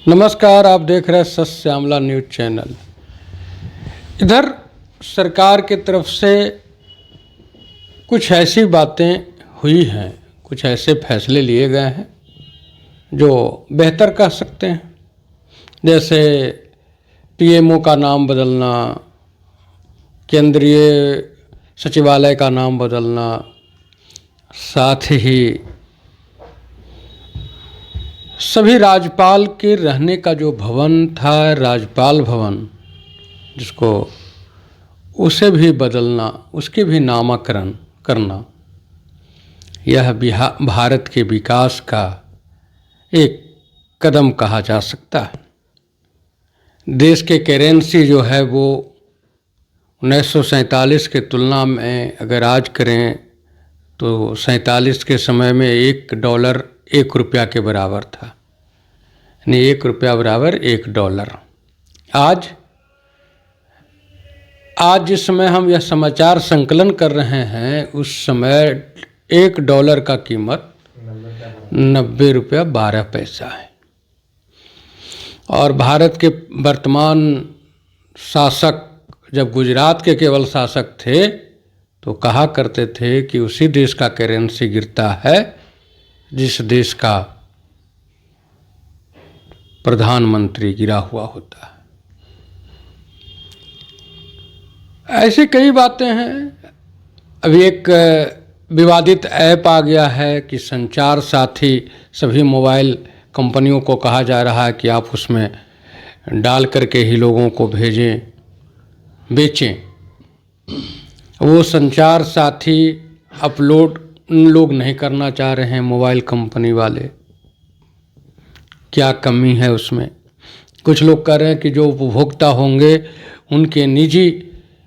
नमस्कार, आप देख रहे हैं सच श्यामला न्यूज़ चैनल। इधर सरकार की तरफ से कुछ ऐसी बातें हुई हैं, कुछ ऐसे फैसले लिए गए हैं जो बेहतर कह सकते हैं। जैसे पीएमओ का नाम बदलना, केंद्रीय सचिवालय का नाम बदलना, साथ ही सभी राज्यपाल के रहने का जो भवन था, राज्यपाल भवन जिसको, उसे भी बदलना, उसके भी नामकरण करना, यह भारत के विकास का एक कदम कहा जा सकता है। देश के करेंसी जो है वो 1947 के तुलना में अगर आज करें तो 47 के समय में $1 ₹1 के बराबर था, यानी ₹1 बराबर $1। आज जिस समय हम यह समाचार संकलन कर रहे हैं, उस समय $1 का कीमत ₹90.12 है। और भारत के वर्तमान शासक जब गुजरात के केवल शासक थे तो कहा करते थे कि उसी देश का करेंसी गिरता है जिस देश का प्रधानमंत्री गिरा हुआ होता है। ऐसी कई बातें हैं। अभी एक विवादित ऐप आ गया है कि संचार साथी, सभी मोबाइल कंपनियों को कहा जा रहा है कि आप उसमें डाल करके ही लोगों को भेजें, बेचें। वो संचार साथी अपलोड लोग नहीं करना चाह रहे हैं, मोबाइल कंपनी वाले। क्या कमी है उसमें? कुछ लोग कह रहे हैं कि जो उपभोक्ता होंगे उनके निजी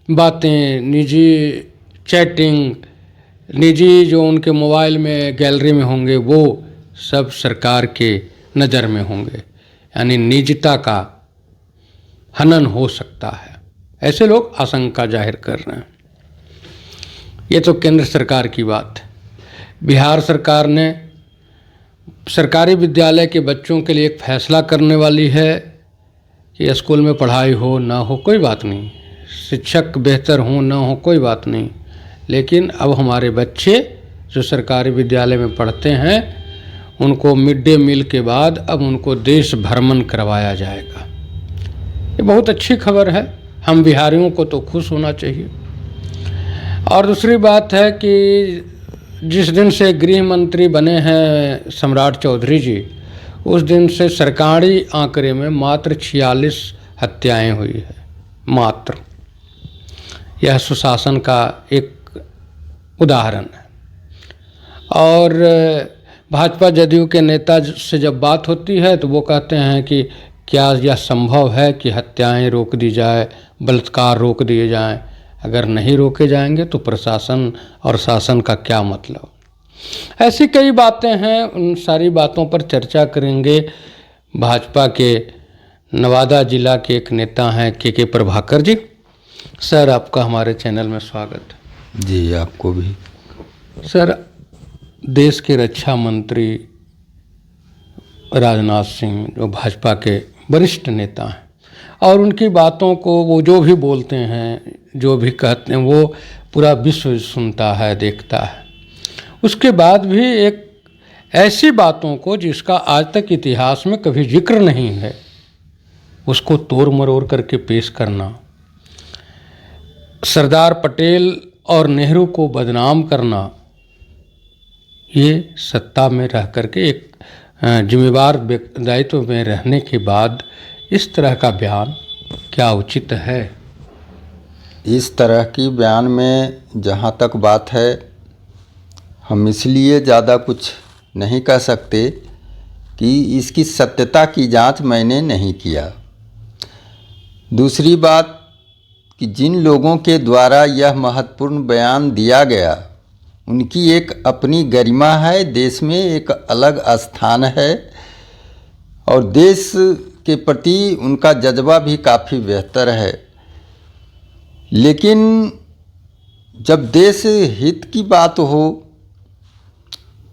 बातें, निजी चैटिंग, निजी जो उनके मोबाइल में गैलरी में होंगे वो सब सरकार के नज़र में होंगे, यानी निजता का हनन हो सकता है। ऐसे लोग आशंका जाहिर कर रहे हैं। ये तो केंद्र सरकार की बात है। बिहार सरकार ने सरकारी विद्यालय के बच्चों के लिए एक फैसला करने वाली है कि स्कूल में पढ़ाई हो ना हो कोई बात नहीं, शिक्षक बेहतर हो ना हो कोई बात नहीं, लेकिन अब हमारे बच्चे जो सरकारी विद्यालय में पढ़ते हैं उनको मिड डे मील के बाद अब उनको देश भ्रमण करवाया जाएगा। ये बहुत अच्छी खबर है, हम बिहारियों को तो खुश होना चाहिए। और दूसरी बात है कि जिस दिन से गृह मंत्री बने हैं सम्राट चौधरी जी, उस दिन से सरकारी आंकड़े में मात्र 46 हत्याएं हुई है, मात्र। यह सुशासन का एक उदाहरण है। और भाजपा जदयू के नेता से जब बात होती है तो वो कहते हैं कि क्या यह संभव है कि हत्याएं रोक दी जाए, बलात्कार रोक दिए जाएं? अगर नहीं रोके जाएंगे तो प्रशासन और शासन का क्या मतलब? ऐसी कई बातें हैं, उन सारी बातों पर चर्चा करेंगे। भाजपा के नवादा जिला के एक नेता हैं के प्रभाकर जी। सर, आपका हमारे चैनल में स्वागत है। जी, आपको भी। सर, देश के रक्षा मंत्री राजनाथ सिंह जो भाजपा के वरिष्ठ नेता हैं, और उनकी बातों को वो जो भी बोलते हैं, जो भी कहते हैं, वो पूरा विश्व सुनता है, देखता है। उसके बाद भी एक ऐसी बातों को जिसका आज तक इतिहास में कभी जिक्र नहीं है, उसको तोड़ मरोड़ करके पेश करना, सरदार पटेल और नेहरू को बदनाम करना, ये सत्ता में रह करके एक जिम्मेदार दायित्व में रहने के बाद इस तरह का बयान क्या उचित है? इस तरह की बयान में जहाँ तक बात है, हम इसलिए ज़्यादा कुछ नहीं कह सकते कि इसकी सत्यता की जांच मैंने नहीं किया। दूसरी बात कि जिन लोगों के द्वारा यह महत्वपूर्ण बयान दिया गया, उनकी एक अपनी गरिमा है, देश में एक अलग स्थान है और देश के प्रति उनका जज्बा भी काफ़ी बेहतर है। लेकिन जब देश हित की बात हो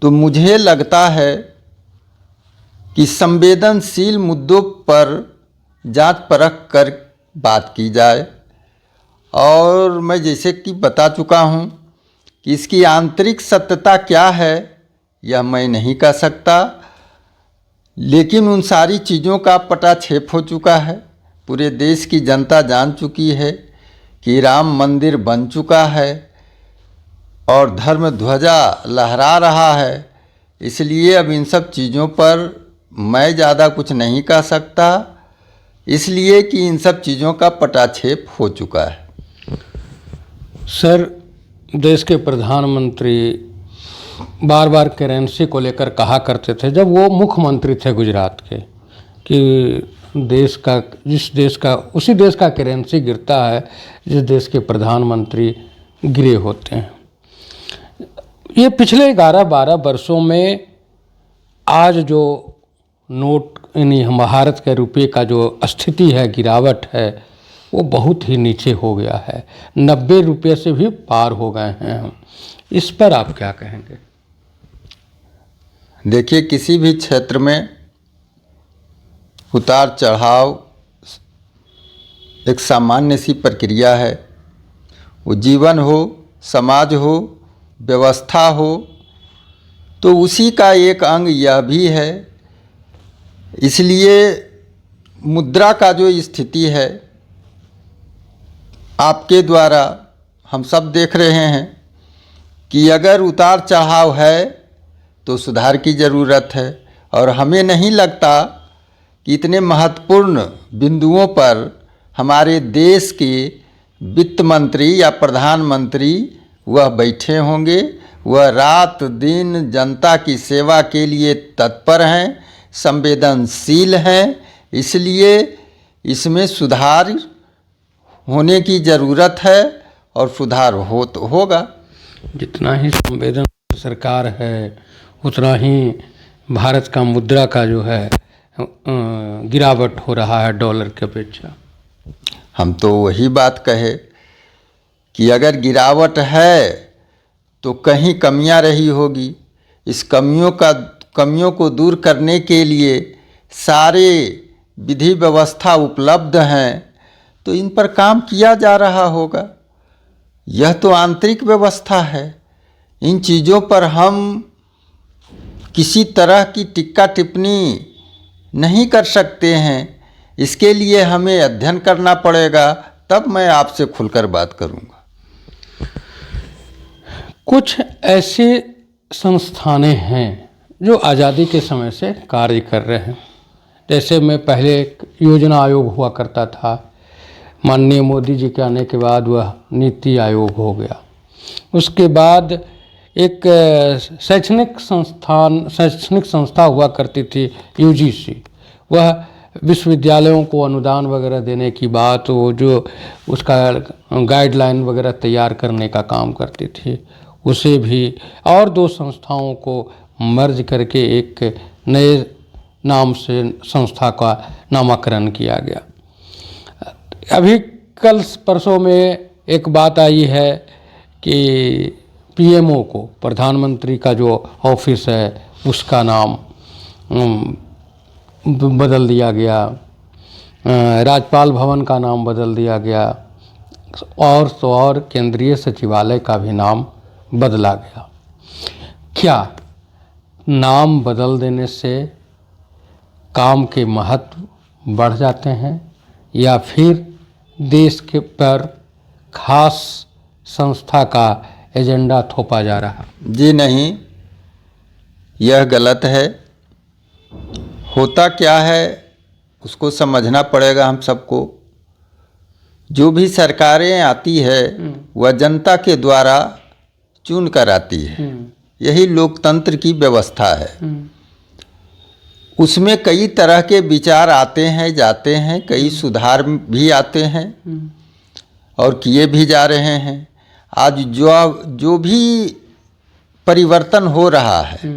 तो मुझे लगता है कि संवेदनशील मुद्दों पर जांच परख कर बात की जाए। और मैं जैसे कि बता चुका हूं कि इसकी आंतरिक सत्यता क्या है यह मैं नहीं कह सकता, लेकिन उन सारी चीज़ों का पटाक्षेप हो चुका है। पूरे देश की जनता जान चुकी है कि राम मंदिर बन चुका है और धर्म ध्वजा लहरा रहा है। इसलिए अब इन सब चीज़ों पर मैं ज़्यादा कुछ नहीं कह सकता, इसलिए कि इन सब चीज़ों का पटाक्षेप हो चुका है। सर, देश के प्रधानमंत्री बार बार करेंसी को लेकर कहा करते थे जब वो मुख्यमंत्री थे गुजरात के, कि उसी देश का करेंसी गिरता है जिस देश के प्रधानमंत्री गिरे होते हैं। ये पिछले 11-12 वर्षों में आज जो नोट यानी भारत के रुपये का जो स्थिति है, गिरावट है, वो बहुत ही नीचे हो गया है। 90 रुपये से भी पार हो गए हैं हम। इस पर आप क्या कहेंगे? देखिए, किसी भी क्षेत्र में उतार चढ़ाव एक सामान्य सी प्रक्रिया है। वो जीवन हो, समाज हो, व्यवस्था हो, तो उसी का एक अंग यह भी है। इसलिए मुद्रा का जो स्थिति है आपके द्वारा हम सब देख रहे हैं कि अगर उतार चढ़ाव है तो सुधार की ज़रूरत है। और हमें नहीं लगता कि इतने महत्वपूर्ण बिंदुओं पर हमारे देश के वित्त मंत्री या प्रधानमंत्री वह बैठे होंगे। वह रात दिन जनता की सेवा के लिए तत्पर हैं, संवेदनशील हैं। इसलिए इसमें सुधार होने की ज़रूरत है और सुधार होगा। जितना ही संवेदनशील सरकार है उतना ही भारत का मुद्रा का जो है गिरावट हो रहा है डॉलर की अपेक्षा। हम तो वही बात कहे कि अगर गिरावट है तो कहीं कमियां रही होगी। इस कमियों को दूर करने के लिए सारे विधि व्यवस्था उपलब्ध हैं, तो इन पर काम किया जा रहा होगा। यह तो आंतरिक व्यवस्था है। इन चीज़ों पर हम किसी तरह की टिक्का टिप्पणी नहीं कर सकते हैं। इसके लिए हमें अध्ययन करना पड़ेगा, तब मैं आपसे खुलकर बात करूंगा। कुछ ऐसी संस्थानें हैं जो आज़ादी के समय से कार्य कर रहे हैं। जैसे में पहले एक योजना आयोग हुआ करता था, माननीय मोदी जी के आने के बाद वह नीति आयोग हो गया। उसके बाद एक शैक्षणिक संस्था हुआ करती थी UGC। वह विश्वविद्यालयों को अनुदान वगैरह देने की बात, वो जो उसका गाइडलाइन वगैरह तैयार करने का काम करती थी, उसे भी और 2 संस्थाओं को मर्ज करके एक नए नाम से संस्था का नामकरण किया गया। अभी कल परसों में एक बात आई है कि PMO को, प्रधानमंत्री का जो ऑफिस है, उसका नाम बदल दिया गया, राज्यपाल भवन का नाम बदल दिया गया, और तो और केंद्रीय सचिवालय का भी नाम बदला गया। क्या नाम बदल देने से काम के महत्व बढ़ जाते हैं या फिर देश के पर खास संस्था का एजेंडा थोपा जा रहा? जी नहीं, यह गलत है। होता क्या है उसको समझना पड़ेगा हम सबको। जो भी सरकारें आती है वह जनता के द्वारा चुन कर आती है। यही लोकतंत्र की व्यवस्था है। उसमें कई तरह के विचार आते हैं, जाते हैं, कई सुधार भी आते हैं और किए भी जा रहे हैं। आज जो भी परिवर्तन हो रहा है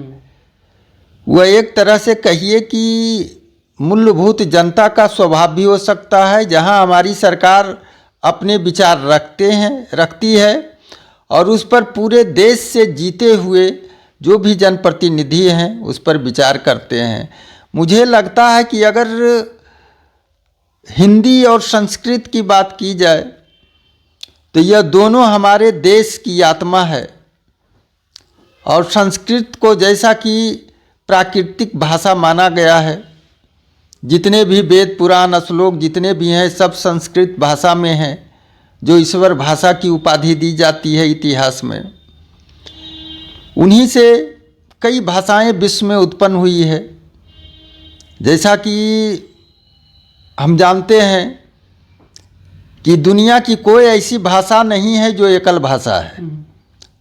वह एक तरह से कहिए कि मूलभूत जनता का स्वभाव भी हो सकता है। जहां हमारी सरकार अपने विचार रखती है और उस पर पूरे देश से जीते हुए जो भी जनप्रतिनिधि हैं उस पर विचार करते हैं। मुझे लगता है कि अगर हिंदी और संस्कृत की बात की जाए तो यह दोनों हमारे देश की आत्मा है। और संस्कृत को जैसा कि प्राकृतिक भाषा माना गया है, जितने भी वेद पुराण श्लोक जितने भी हैं सब संस्कृत भाषा में हैं, जो ईश्वर भाषा की उपाधि दी जाती है इतिहास में। उन्हीं से कई भाषाएं विश्व में उत्पन्न हुई है। जैसा कि हम जानते हैं कि दुनिया की कोई ऐसी भाषा नहीं है जो एकल भाषा है,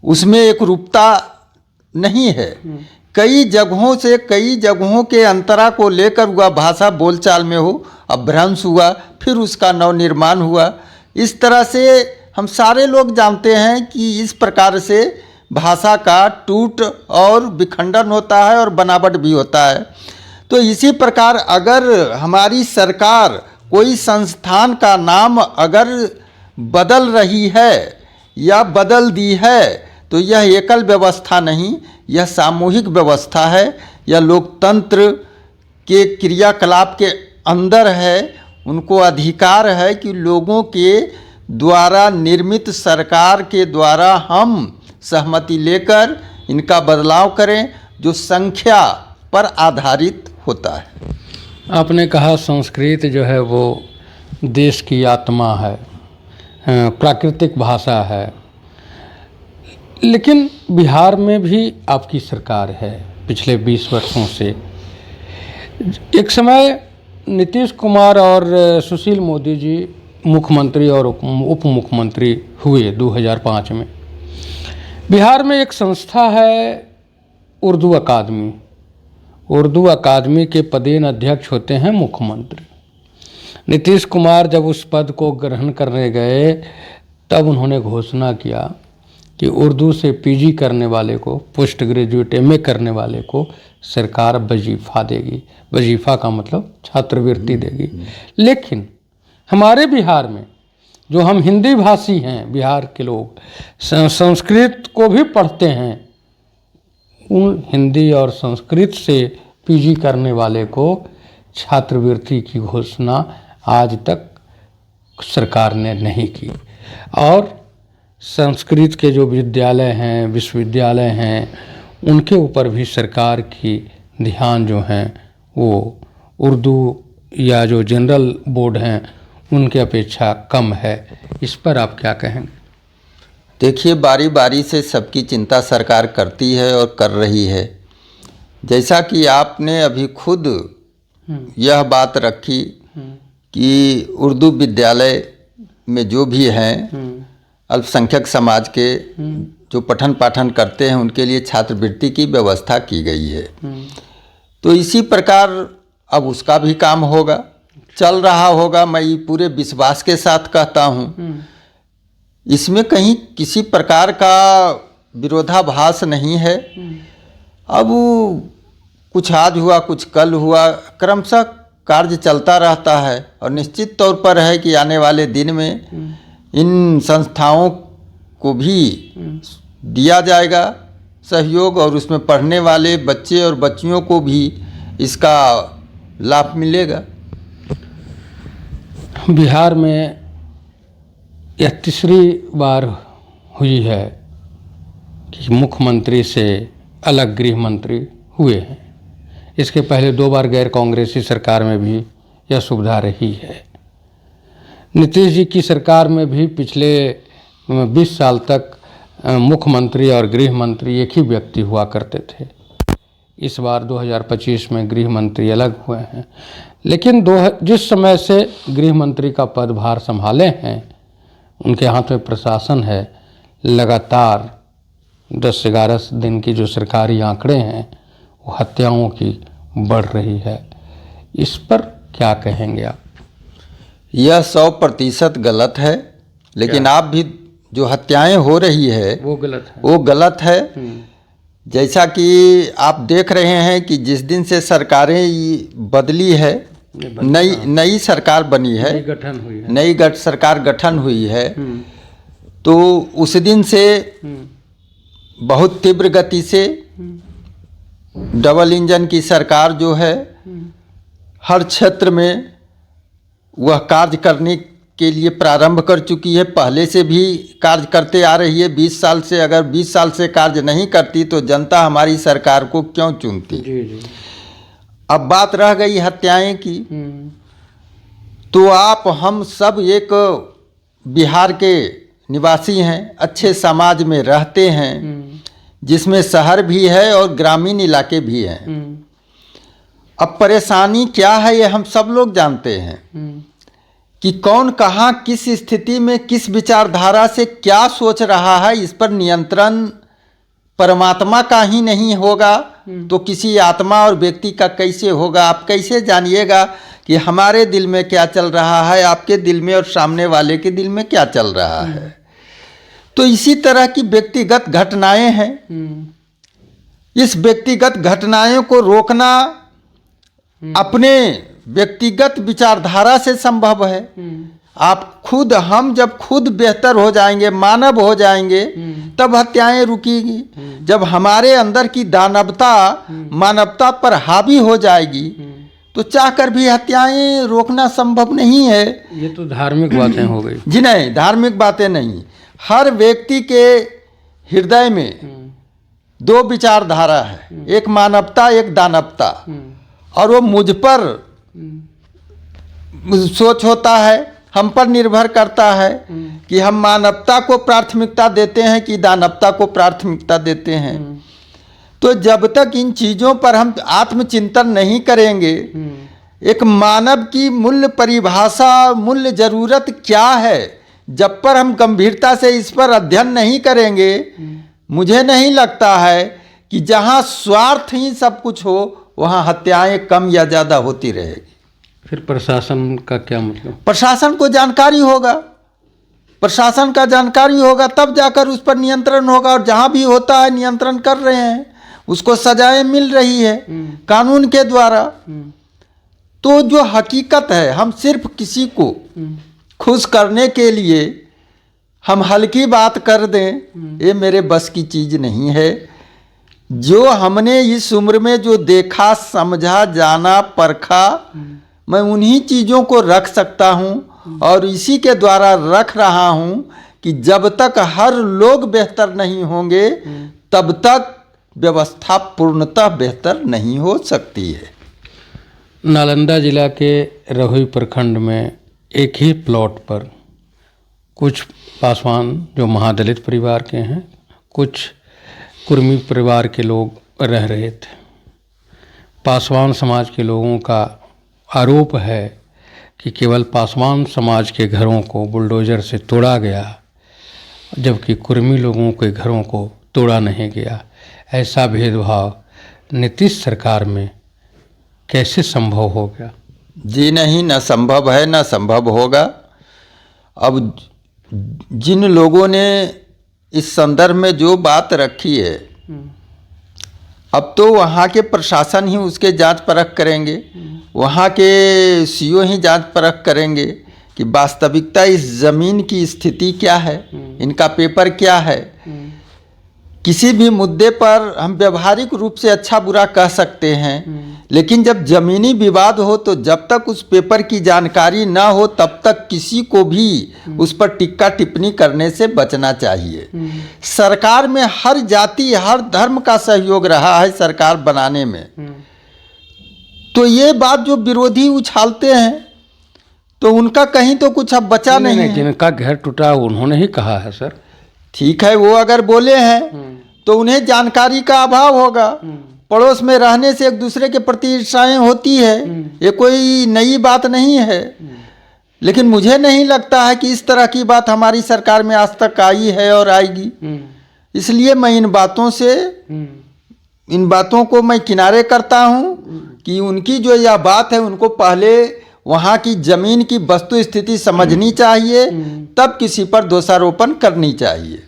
उसमें एक रूपता नहीं है। कई जगहों के अंतरा को लेकर वह भाषा बोलचाल में हो, अपभ्रंश हुआ, फिर उसका नवनिर्माण हुआ। इस तरह से हम सारे लोग जानते हैं कि इस प्रकार से भाषा का टूट और विखंडन होता है और बनावट भी होता है। तो इसी प्रकार अगर हमारी सरकार कोई संस्थान का नाम अगर बदल रही है या बदल दी है तो यह एकल व्यवस्था नहीं, यह सामूहिक व्यवस्था है, यह लोकतंत्र के क्रियाकलाप के अंदर है। उनको अधिकार है कि लोगों के द्वारा निर्मित सरकार के द्वारा हम सहमति लेकर इनका बदलाव करें, जो संख्या पर आधारित होता है। आपने कहा संस्कृत जो है वो देश की आत्मा है, प्राकृतिक भाषा है, लेकिन बिहार में भी आपकी सरकार है पिछले 20 वर्षों से। एक समय नीतीश कुमार और सुशील मोदी जी मुख्यमंत्री और उप मुख्यमंत्री हुए 2005 में। बिहार में एक संस्था है उर्दू अकादमी। उर्दू अकादमी के पदेन अध्यक्ष होते हैं मुख्यमंत्री। नीतीश कुमार जब उस पद को ग्रहण करने गए तब उन्होंने घोषणा किया कि उर्दू से पीजी करने वाले को, पोस्ट ग्रेजुएट एमए करने वाले को सरकार वजीफ़ा देगी। वजीफ़ा का मतलब छात्रवृत्ति देगी। लेकिन हमारे बिहार में जो हम हिंदी भाषी हैं, बिहार के लोग संस्कृत को भी पढ़ते हैं, उन हिंदी और संस्कृत से पीजी करने वाले को छात्रवृत्ति की घोषणा आज तक सरकार ने नहीं की। और संस्कृत के जो विद्यालय हैं, विश्वविद्यालय हैं, उनके ऊपर भी सरकार की ध्यान जो हैं वो उर्दू या जो जनरल बोर्ड हैं उनके अपेक्षा कम है। इस पर आप क्या कहेंगे? देखिए, बारी बारी से सबकी चिंता सरकार करती है और कर रही है। जैसा कि आपने अभी खुद यह बात रखी कि उर्दू विद्यालय में जो भी हैं अल्पसंख्यक समाज के जो पठन पाठन करते हैं उनके लिए छात्रवृत्ति की व्यवस्था की गई है। तो इसी प्रकार अब उसका भी काम होगा, चल रहा होगा। मैं पूरे विश्वास के साथ कहता हूँ, इसमें कहीं किसी प्रकार का विरोधाभास नहीं है। अब कुछ आज हुआ, कुछ कल हुआ, क्रमशः कार्य चलता रहता है और निश्चित तौर पर है कि आने वाले दिन में इन संस्थाओं को भी दिया जाएगा सहयोग और उसमें पढ़ने वाले बच्चे और बच्चियों को भी इसका लाभ मिलेगा। बिहार में यह तीसरी बार हुई है कि मुख्यमंत्री से अलग गृह मंत्री हुए हैं। इसके पहले 2 बार गैर कांग्रेसी सरकार में भी यह सुविधा रही है। नीतीश जी की सरकार में भी पिछले 20 साल तक मुख्यमंत्री और गृह मंत्री एक ही व्यक्ति हुआ करते थे। इस बार 2025 में गृह मंत्री अलग हुए हैं, लेकिन जिस समय से गृह मंत्री का पदभार संभाले हैं उनके हाथ में प्रशासन है। लगातार 10-11 दिन की जो सरकारी आंकड़े हैं वो हत्याओं की बढ़ रही है। इस पर क्या कहेंगे आप? यह 100% गलत है, लेकिन आप भी जो हत्याएं हो रही है वो गलत है, वो गलत है। जैसा कि आप देख रहे हैं कि जिस दिन से सरकारें बदली है, नई सरकार बनी है, नई सरकार गठन हुई है, तो उस दिन से बहुत तीव्र गति से डबल इंजन की सरकार जो है हर क्षेत्र में वह कार्य करने के लिए प्रारंभ कर चुकी है। पहले से भी कार्य करते आ रही है। 20 साल से, अगर 20 साल से कार्य नहीं करती तो जनता हमारी सरकार को क्यों चुनती। जी जी। अब बात रह गई हत्याएं की, तो आप हम सब एक बिहार के निवासी हैं, अच्छे समाज में रहते हैं, जिसमें शहर भी है और ग्रामीण इलाके भी हैं। अब परेशानी क्या है ये हम सब लोग जानते हैं कि कौन कहाँ किस स्थिति में किस विचारधारा से क्या सोच रहा है, इस पर नियंत्रण परमात्मा का ही नहीं होगा तो किसी आत्मा और व्यक्ति का कैसे होगा। आप कैसे जानिएगा कि हमारे दिल में क्या चल रहा है, आपके दिल में और सामने वाले के दिल में क्या चल रहा है। तो इसी तरह की व्यक्तिगत घटनाएं हैं। इस व्यक्तिगत घटनाओं को रोकना अपने व्यक्तिगत विचारधारा से संभव है। आप खुद, हम जब खुद बेहतर हो जाएंगे, मानव हो जाएंगे, तब हत्याएं रुकेगी। जब हमारे अंदर की दानवता मानवता पर हावी हो जाएगी तो चाहकर भी हत्याएं रोकना संभव नहीं है। ये तो धार्मिक बातें हो गई। जी नहीं, धार्मिक बातें नहीं। हर व्यक्ति के हृदय में दो विचारधारा है, एक मानवता, एक दानवता, और वो मुझ पर सोच होता है, हम पर निर्भर करता है कि हम मानवता को प्राथमिकता देते हैं कि दानवता को प्राथमिकता देते हैं। तो जब तक इन चीज़ों पर हम आत्मचिंतन नहीं करेंगे, एक मानव की मूल्य परिभाषा, मूल्य जरूरत क्या है, जब पर हम गंभीरता से इस पर अध्ययन नहीं करेंगे, मुझे नहीं लगता है कि जहाँ स्वार्थ ही सब कुछ हो वहाँ हत्याएं कम या ज़्यादा होती रहेगी। फिर प्रशासन का क्या मतलब? प्रशासन को जानकारी होगा, प्रशासन का जानकारी होगा तब जाकर उस पर नियंत्रण होगा। और जहाँ भी होता है नियंत्रण कर रहे हैं, उसको सजाएं मिल रही है कानून के द्वारा। तो जो हकीकत है, हम सिर्फ किसी को खुश करने के लिए हम हल्की बात कर दें, ये मेरे बस की चीज़ नहीं है। जो हमने इस उम्र में जो देखा, समझा, जाना, परखा, मैं उन्हीं चीज़ों को रख सकता हूँ और इसी के द्वारा रख रहा हूँ कि जब तक हर लोग बेहतर नहीं होंगे तब तक व्यवस्था पूर्णतः बेहतर नहीं हो सकती है। नालंदा जिला के रहुई प्रखंड में एक ही प्लॉट पर कुछ पासवान जो महादलित परिवार के हैं, कुछ कुर्मी परिवार के लोग रह रहे थे। पासवान समाज के लोगों का आरोप है कि केवल पासवान समाज के घरों को बुलडोज़र से तोड़ा गया, जबकि कुर्मी लोगों के घरों को तोड़ा नहीं गया। ऐसा भेदभाव नीतीश सरकार में कैसे संभव हो गया? जी नहीं, न संभव है न संभव होगा। अब जिन लोगों ने इस संदर्भ में जो बात रखी है, अब तो वहाँ के प्रशासन ही उसके जांच परख करेंगे, वहाँ के सीओ ही जांच परख करेंगे कि वास्तविकता इस ज़मीन की स्थिति क्या है, इनका पेपर क्या है। किसी भी मुद्दे पर हम व्यवहारिक रूप से अच्छा बुरा कह सकते हैं, लेकिन जब ज़मीनी विवाद हो तो जब तक उस पेपर की जानकारी ना हो तब तक किसी को भी उस पर टिक्का टिप्पणी करने से बचना चाहिए। सरकार में हर जाति, हर धर्म का सहयोग रहा है सरकार बनाने में। तो ये बात जो विरोधी उछालते हैं तो उनका कहीं तो कुछ अब बचा नहीं है। जिनका घर टूटा उन्होंने ही कहा है सर। ठीक है, वो अगर बोले हैं तो उन्हें जानकारी का अभाव होगा। पड़ोस में रहने से एक दूसरे के प्रति ईर्ष्याएं होती है, ये कोई नई बात नहीं है। लेकिन मुझे नहीं लगता है कि इस तरह की बात हमारी सरकार में आज तक आई है और आएगी। इसलिए मैं इन बातों को मैं किनारे करता हूँ कि उनकी जो यह बात है उनको पहले वहाँ की ज़मीन की वस्तु स्थिति समझनी चाहिए, तब किसी पर दोषारोपण करनी चाहिए।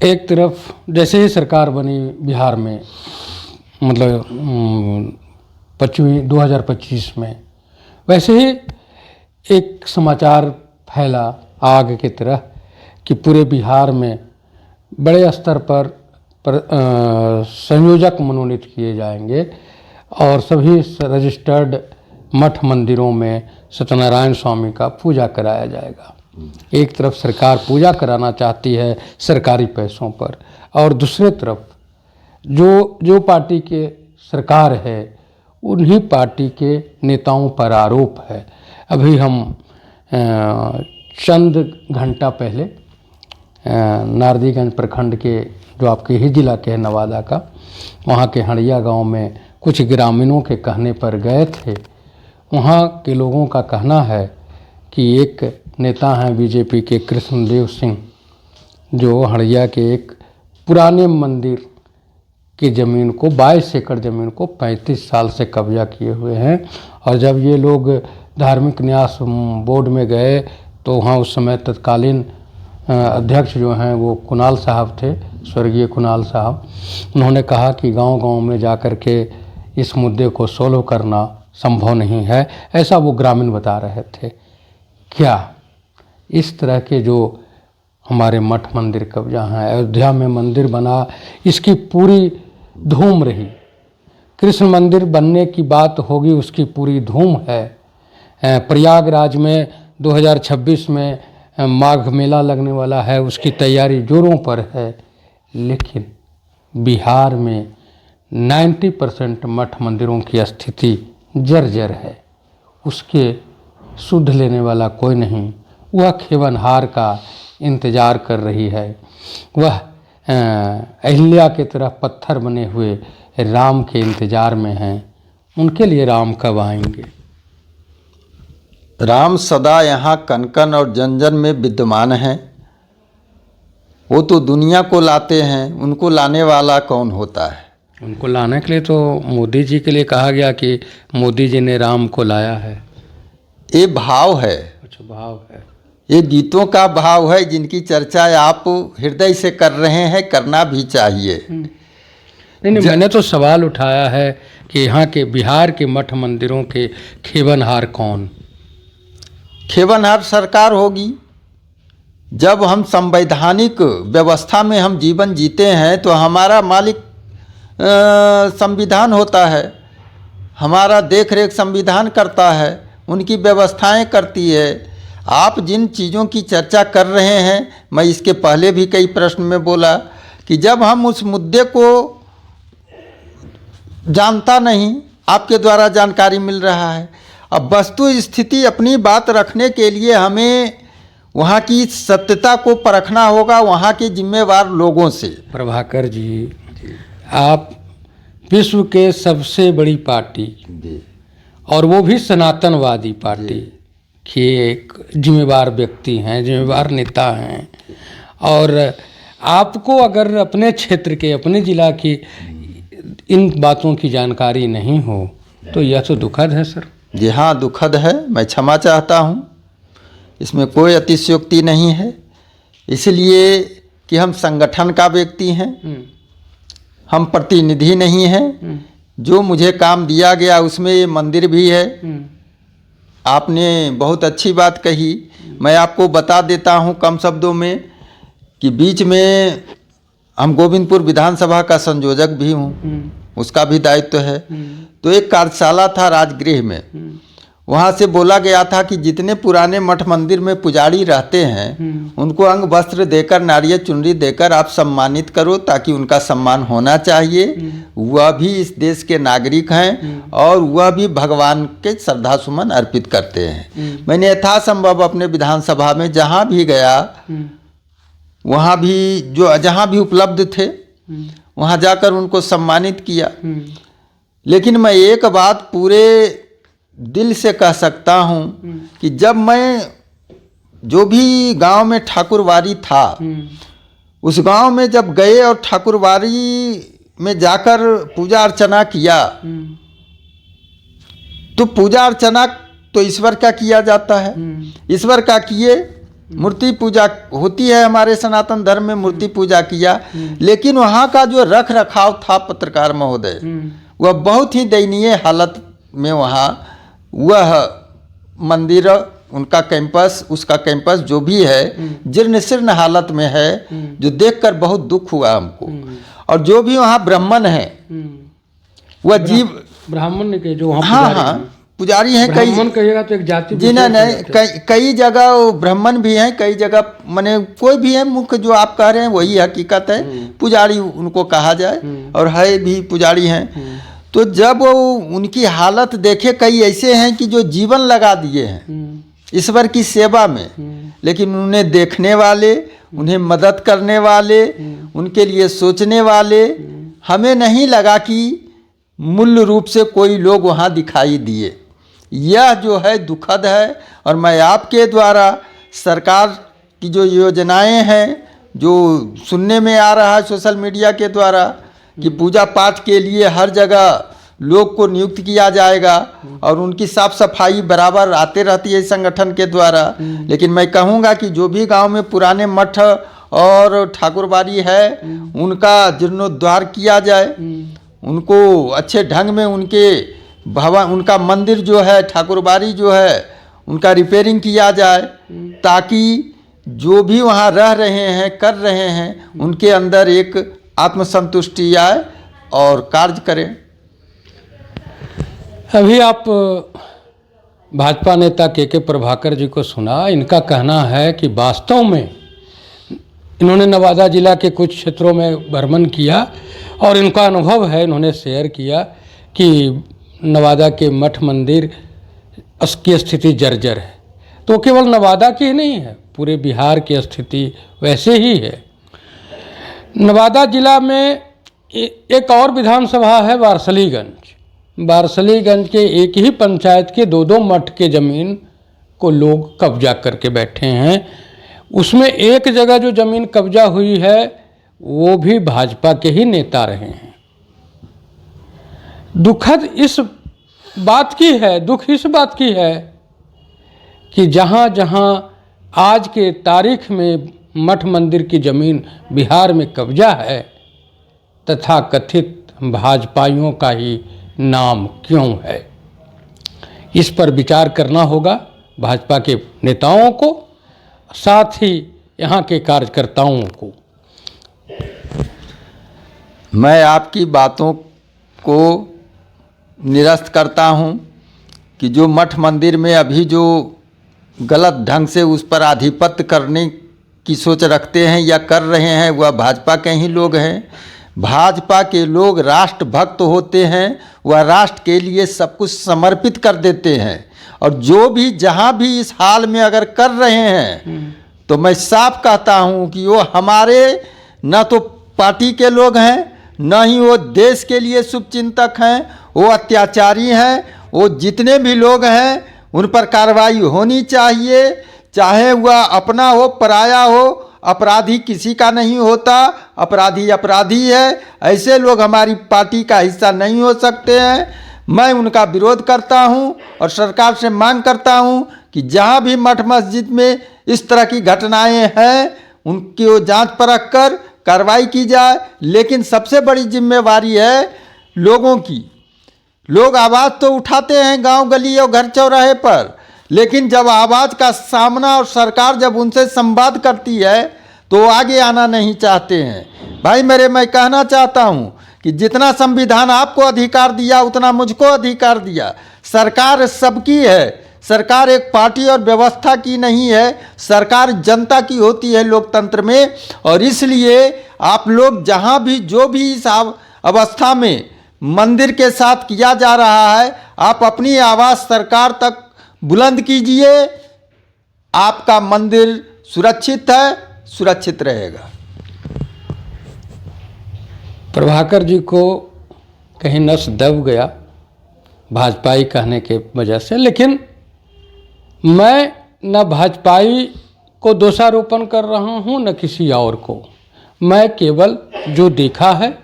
एक तरफ जैसे ही सरकार बनी बिहार में, मतलब 2025 में, वैसे ही एक समाचार फैला आग की तरह कि पूरे बिहार में बड़े स्तर पर संयोजक मनोनीत किए जाएंगे और सभी रजिस्टर्ड मठ मंदिरों में सत्यनारायण स्वामी का पूजा कराया जाएगा। एक तरफ सरकार पूजा कराना चाहती है सरकारी पैसों पर, और दूसरे तरफ जो पार्टी के सरकार है उन्हीं पार्टी के नेताओं पर आरोप है। अभी हम चंद घंटा पहले नारदीगंज प्रखंड के, जो आपके ही जिला के हैं नवादा का, वहाँ के हड़िया गांव में कुछ ग्रामीणों के कहने पर गए थे। वहाँ के लोगों का कहना है कि एक नेता हैं बीजेपी के कृष्णदेव सिंह, जो हड़िया के एक पुराने मंदिर की ज़मीन को 22 एकड़ ज़मीन को 35 साल से कब्जा किए हुए हैं। और जब ये लोग धार्मिक न्यास बोर्ड में गए तो वहाँ उस समय तत्कालीन अध्यक्ष जो हैं वो कुणाल साहब थे, स्वर्गीय कुणाल साहब। उन्होंने कहा कि गांव-गांव में जाकर के इस मुद्दे को सोल्व करना संभव नहीं है, ऐसा वो ग्रामीण बता रहे थे। क्या इस तरह के जो हमारे मठ मंदिर कब्जा हैं, अयोध्या में मंदिर बना, इसकी पूरी धूम रही, कृष्ण मंदिर बनने की बात होगी उसकी पूरी धूम है। प्रयागराज में 2026 में माघ मेला लगने वाला है, उसकी तैयारी जोरों पर है। लेकिन बिहार में 90% मठ मंदिरों की स्थिति जर्जर है, उसके सुध लेने वाला कोई नहीं। वह खेवनहार का इंतज़ार कर रही है, वह अहिल्या की तरह पत्थर बने हुए राम के इंतज़ार में हैं। उनके लिए राम कब आएंगे? राम सदा यहाँ कन-कन और जन-जन में विद्यमान हैं। वो तो दुनिया को लाते हैं, उनको लाने वाला कौन होता है? उनको लाने के लिए तो मोदी जी के लिए कहा गया कि मोदी जी ने राम को लाया है। ये भाव है। अच्छा, भाव है। ये गीतों का भाव है जिनकी चर्चा आप हृदय से कर रहे हैं, करना भी चाहिए। नहीं, मैंने तो सवाल उठाया है कि यहाँ के बिहार के मठ मंदिरों के खेवनहार कौन? खेवनहार सरकार होगी। जब हम संवैधानिक व्यवस्था में हम जीवन जीते हैं तो हमारा मालिक संविधान होता है, हमारा देख रेख संविधान करता है, उनकी व्यवस्थाएं करती है। आप जिन चीज़ों की चर्चा कर रहे हैं, मैं इसके पहले भी कई प्रश्न में बोला कि जब हम उस मुद्दे को जानता नहीं, आपके द्वारा जानकारी मिल रहा है। अब वस्तु स्थिति अपनी बात रखने के लिए हमें वहाँ की सत्यता को परखना होगा, वहाँ के जिम्मेवार लोगों से। प्रभाकर जी, आप विश्व के सबसे बड़ी पार्टी और वो भी सनातनवादी पार्टी के एक जिम्मेवार व्यक्ति हैं, जिम्मेवार नेता हैं, और आपको अगर अपने क्षेत्र के, अपने ज़िला की इन बातों की जानकारी नहीं हो तो यह तो दुखद है सर। जी हाँ, दुखद है। मैं क्षमा चाहता हूँ, इसमें कोई अतिशयोक्ति नहीं है। इसलिए कि हम संगठन का व्यक्ति हैं, हम प्रतिनिधि नहीं हैं। जो मुझे काम दिया गया उसमें ये मंदिर भी है। आपने बहुत अच्छी बात कही। मैं आपको बता देता हूँ कम शब्दों में कि बीच में हम गोविंदपुर विधानसभा का संयोजक भी हूँ, उसका भी दायित्व है। तो एक कार्यशाला था राजगृह में, वहाँ से बोला गया था कि जितने पुराने मठ मंदिर में पुजारी रहते हैं उनको अंग वस्त्र देकर, नारियल चुनरी देकर आप सम्मानित करो, ताकि उनका सम्मान होना चाहिए। वह भी इस देश के नागरिक हैं और वह भी भगवान के श्रद्धा सुमन अर्पित करते हैं। मैंने यथासंभव अपने विधानसभा में जहाँ भी गया, वहाँ भी जहाँ भी उपलब्ध थे वहाँ जाकर उनको सम्मानित किया। लेकिन मैं एक बात पूरे दिल से कह सकता हूँ कि जब मैं जो भी गांव में ठाकुरवाड़ी था, उस गांव में जब गए और ठाकुरवाड़ी में जाकर पूजा अर्चना किया, तो पूजा अर्चना तो ईश्वर का किया जाता है। ईश्वर का किए, मूर्ति पूजा होती है हमारे सनातन धर्म में, मूर्ति पूजा किया। लेकिन वहाँ का जो रख रखाव था पत्रकार महोदय, वह बहुत ही दयनीय हालत में वहाँ वह मंदिर, उनका कैंपस, उसका कैंपस जो भी है जीर्ण शीर्ण हालत में है, जो देखकर बहुत दुख हुआ हमको। और जो भी वहाँ ब्राह्मण है, वह ब्राह्मण के जो वहाँ हाँ पुजारी हाँ हैं। पुजारी हैं कई। ब्राह्मण कहिएगा तो एक जाति जी ना, विशेष हो नहीं जाती है। कई जगह वो ब्राह्मण भी हैं, कई जगह माने कोई भी है, मुख्य जो आप कह रहे हैं वही हकीकत है, पुजारी उनको कहा जाए, और है भी पुजारी हैं। तो जब वो उनकी हालत देखे, कई ऐसे हैं कि जो जीवन लगा दिए हैं ईश्वर की सेवा में, लेकिन उन्हें देखने वाले, उन्हें मदद करने वाले, उनके लिए सोचने वाले हमें नहीं लगा कि मूल रूप से कोई लोग वहाँ दिखाई दिए। यह जो है दुखद है। और मैं आपके द्वारा सरकार की जो योजनाएं हैं, जो सुनने में आ रहा है सोशल मीडिया के द्वारा कि पूजा पाठ के लिए हर जगह लोग को नियुक्त किया जाएगा और उनकी साफ सफाई बराबर आते रहती है संगठन के द्वारा, लेकिन मैं कहूँगा कि जो भी गांव में पुराने मठ और ठाकुरबाड़ी है उनका जीर्णोद्धार किया जाए, उनको अच्छे ढंग में उनके भवन, उनका मंदिर जो है, ठाकुरबाड़ी जो है, उनका रिपेयरिंग किया जाए, ताकि जो भी वहाँ रह रहे हैं, कर रहे हैं, उनके अंदर एक आत्मसंतुष्टि आए और कार्य करें। अभी आप भाजपा नेता के प्रभाकर जी को सुना। इनका कहना है कि वास्तव में इन्होंने नवादा जिला के कुछ क्षेत्रों में भ्रमण किया और इनका अनुभव है, इन्होंने शेयर किया कि नवादा के मठ मंदिर की स्थिति जर्जर है। तो केवल नवादा की ही नहीं है, पूरे बिहार की स्थिति वैसे ही है। नवादा जिला में एक और विधानसभा है वारसलीगंज। वारसलीगंज के एक ही पंचायत के दो मठ के ज़मीन को लोग कब्जा करके बैठे हैं। उसमें एक जगह जो ज़मीन कब्जा हुई है वो भी भाजपा के ही नेता रहे हैं। दुखद इस बात की है, दुख इस बात की है कि जहाँ जहाँ आज के तारीख में मठ मंदिर की ज़मीन बिहार में कब्जा है, तथा कथित भाजपाइयों का ही नाम क्यों है। इस पर विचार करना होगा भाजपा के नेताओं को, साथ ही यहाँ के कार्यकर्ताओं को। मैं आपकी बातों को निरस्त करता हूँ कि जो मठ मंदिर में अभी जो गलत ढंग से उस पर आधिपत्य करने की सोच रखते हैं या कर रहे हैं, वह भाजपा के ही लोग हैं। भाजपा के लोग राष्ट्रभक्त होते हैं, वह राष्ट्र के लिए सब कुछ समर्पित कर देते हैं, और जो भी जहाँ भी इस हाल में अगर कर रहे हैं तो मैं साफ कहता हूँ कि वो हमारे न तो पार्टी के लोग हैं, न ही वो देश के लिए शुभचिंतक हैं, वो अत्याचारी हैं। वो जितने भी लोग हैं उन पर कार्रवाई होनी चाहिए, चाहे वह अपना हो पराया हो। अपराधी किसी का नहीं होता, अपराधी अपराधी है। ऐसे लोग हमारी पार्टी का हिस्सा नहीं हो सकते हैं। मैं उनका विरोध करता हूं और सरकार से मांग करता हूं कि जहां भी मठ मस्जिद में इस तरह की घटनाएं हैं उनकी वो जांच परख कर कार्रवाई की जाए। लेकिन सबसे बड़ी जिम्मेवारी है लोगों की। लोग आवाज़ तो उठाते हैं गांव गली और घर चौराहे पर, लेकिन जब आवाज़ का सामना और सरकार जब उनसे संवाद करती है तो आगे आना नहीं चाहते हैं। भाई मेरे, मैं कहना चाहता हूं कि जितना संविधान आपको अधिकार दिया उतना मुझको अधिकार दिया। सरकार सबकी है, सरकार एक पार्टी और व्यवस्था की नहीं है, सरकार जनता की होती है लोकतंत्र में। और इसलिए आप लोग जहां भी जो भी इस अवस्था में मंदिर के साथ किया जा रहा है, आप अपनी आवाज़ सरकार तक बुलंद कीजिए। आपका मंदिर सुरक्षित है, सुरक्षित रहेगा। प्रभाकर जी को कहीं नस दब गया भाजपाई कहने के वजह से, लेकिन मैं न भाजपाई को दोषारोपण कर रहा हूं न किसी और को। मैं केवल जो देखा है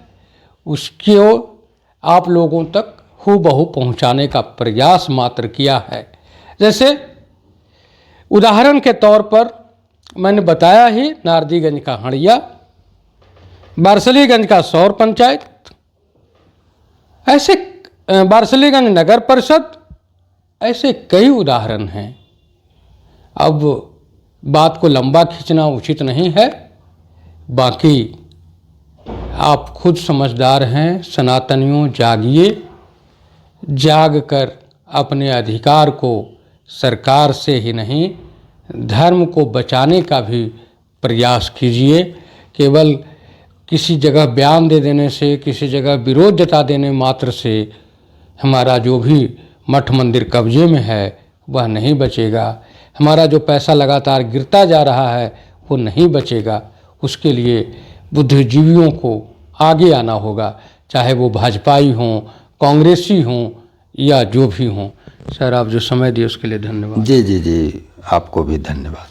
उसको आप लोगों तक हूबहू पहुंचाने का प्रयास मात्र किया है। जैसे उदाहरण के तौर पर मैंने बताया ही नारदीगंज का हड़िया, बारसलीगंज का सौर पंचायत, ऐसे बारसलीगंज नगर परिषद, ऐसे कई उदाहरण हैं। अब बात को लंबा खींचना उचित नहीं है। बाकी आप खुद समझदार हैं, सनातनियों जागिए, जाग कर अपने अधिकार को सरकार से ही नहीं धर्म को बचाने का भी प्रयास कीजिए। केवल किसी जगह बयान दे देने से, किसी जगह विरोध जता देने मात्र से हमारा जो भी मठ मंदिर कब्जे में है वह नहीं बचेगा। हमारा जो पैसा लगातार गिरता जा रहा है वो नहीं बचेगा। उसके लिए बुद्धिजीवियों को आगे आना होगा, चाहे वो भाजपाई हों, कांग्रेसी हों या जो भी हों। सर, आप जो समय दिए उसके लिए धन्यवाद। जी, आपको भी धन्यवाद।